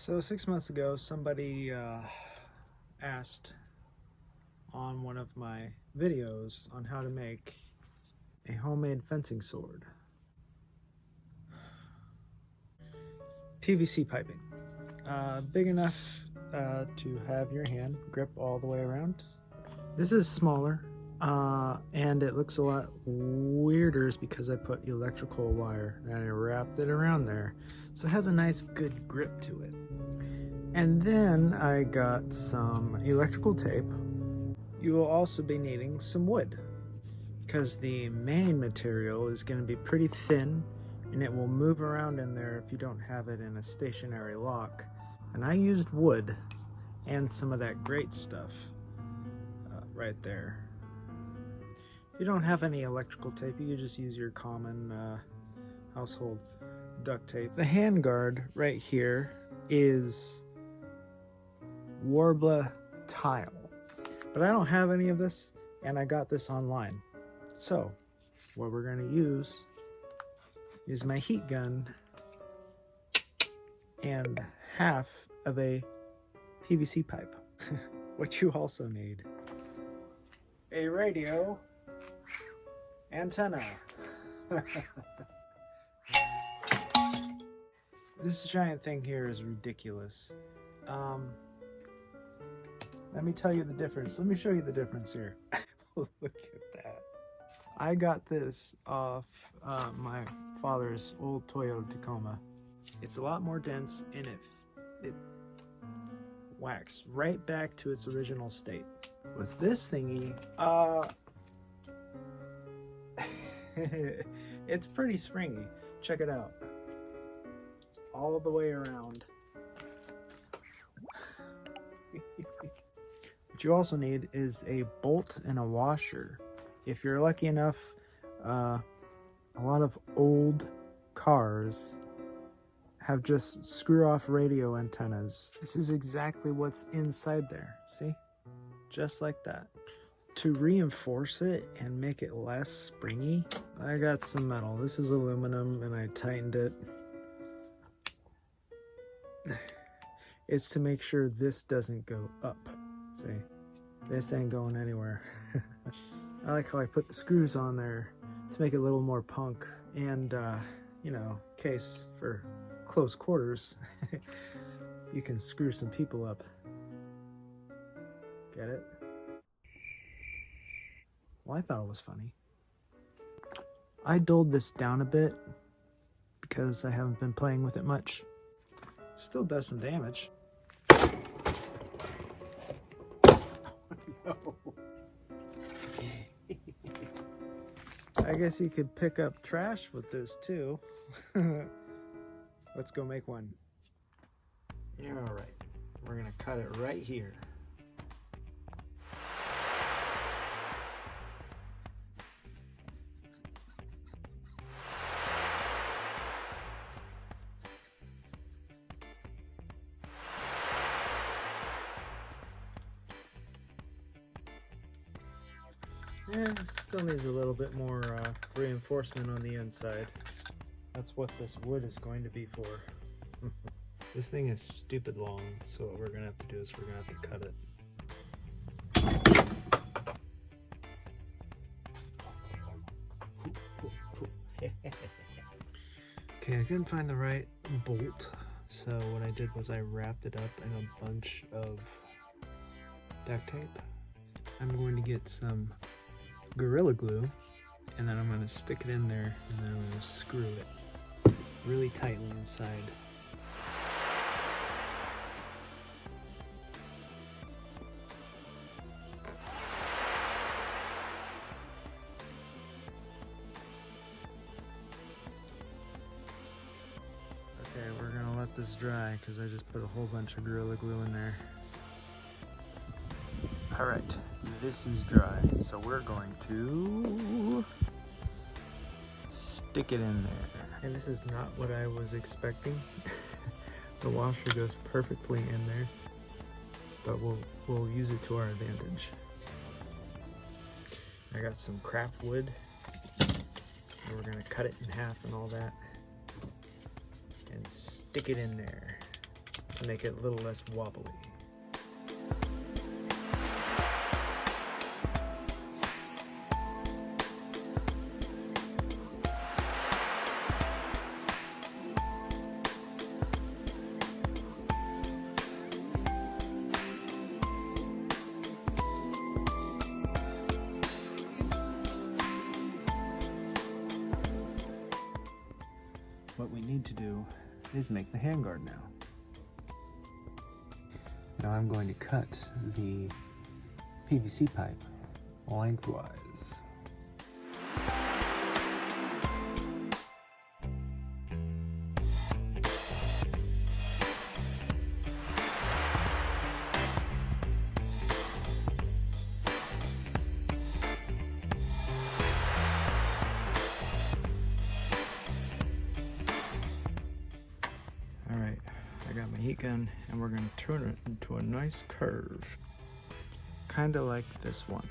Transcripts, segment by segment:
So 6 months ago, somebody asked on one of my videos on how to make a homemade fencing sword. PVC piping, big enough to have your hand grip all the way around. This is smaller, and it looks a lot weirder because I put electrical wire and I wrapped it around there, so it has a nice good grip to it. And then I got some electrical tape. You will also be needing some wood because the main material is going to be pretty thin and it will move around in there if you don't have it in a stationary lock. And I used wood and some of that great stuff right there. If you don't have any electrical tape, you can just use your common household duct tape. The handguard right here is Warbler tile, but I don't have any of this and I got this online. So what we're going to use is my heat gun and half of a PVC pipe. What you also need: a radio antenna. This giant thing here is ridiculous. Let me tell you the difference. Let me show you the difference here. Look at that. I got this off my father's old Toyota Tacoma. It's a lot more dense and it whacks right back to its original state. With this thingy, it's pretty springy. Check it out. All the way around. What you also need is a bolt and a washer. If you're lucky enough, a lot of old cars have just screw-off radio antennas. This is exactly what's inside there. See? Just like that. To reinforce it and make it less springy, I got some metal. This is aluminum and I tightened it. It's to make sure this doesn't go up. See, this ain't going anywhere. I like how I put the screws on there to make it a little more punk and, you know, case for close quarters, you can screw some people up. Get it? Well, I thought it was funny. I dulled this down a bit because I haven't been playing with it much. Still does some damage. No. I guess you could pick up trash with this too. Let's go make one. Yeah, all right. We're gonna cut it right here. And it still needs a little bit more reinforcement on the inside. That's what this wood is going to be for. This thing is stupid long, so what we're gonna have to do is we're gonna have to cut it. Okay, I couldn't find the right bolt, so what I did was I wrapped it up in a bunch of duct tape. I'm going to get some Gorilla Glue, and then I'm going to stick it in there, and then I'm going to screw it really tightly inside. Okay, we're going to let this dry because I just put a whole bunch of Gorilla Glue in there. Alright, this is dry, so we're going to stick it in there. And this is not what I was expecting. The washer goes perfectly in there, but we'll use it to our advantage. I got some crap wood, and we're gonna cut it in half and all that, and stick it in there. to make it a little less wobbly. What we need to do is make the handguard now. Now I'm going to cut the PVC pipe lengthwise. Alright, I got my heat gun and we're going to turn it into a nice curve. Kind of like this one.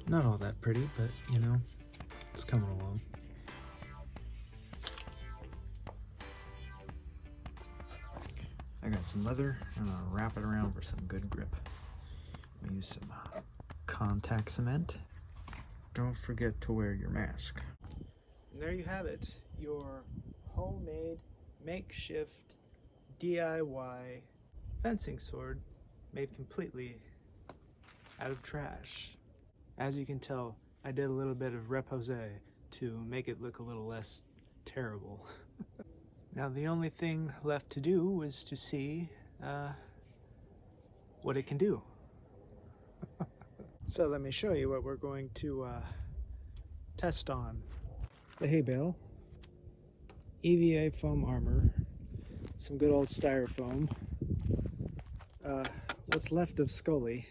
Not all that pretty, but you know, it's coming along. I got some leather, I'm gonna wrap it around for some good grip. I'm gonna use some contact cement. Don't forget to wear your mask. And there you have it, your homemade, makeshift, DIY fencing sword made completely out of trash. As you can tell, I did a little bit of repose to make it look a little less terrible. Now the only thing left to do was to see what it can do. So let me show you what we're going to test on. The hay bale, EVA foam armor, some good old styrofoam, what's left of Scully,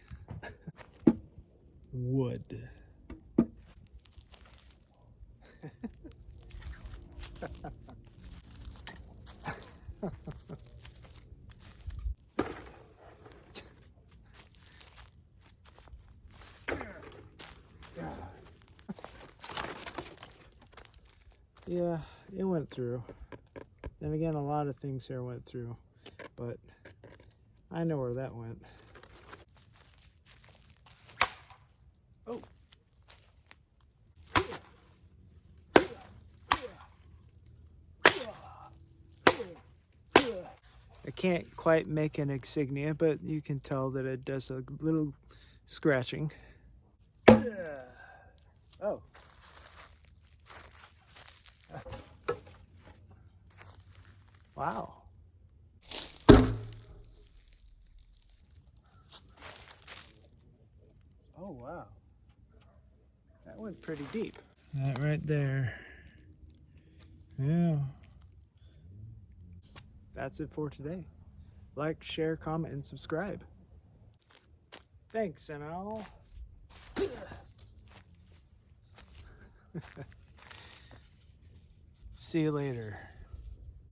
wood. Yeah, it went through. Then again, a lot of things here went through, but I know where that went. Oh. I can't quite make an insignia, but you can tell that it does a little scratching. Oh. Wow. Oh, wow. That went pretty deep. That right there. Yeah. That's it for today. Like, share, comment, and subscribe. Thanks, and I'll... See you later.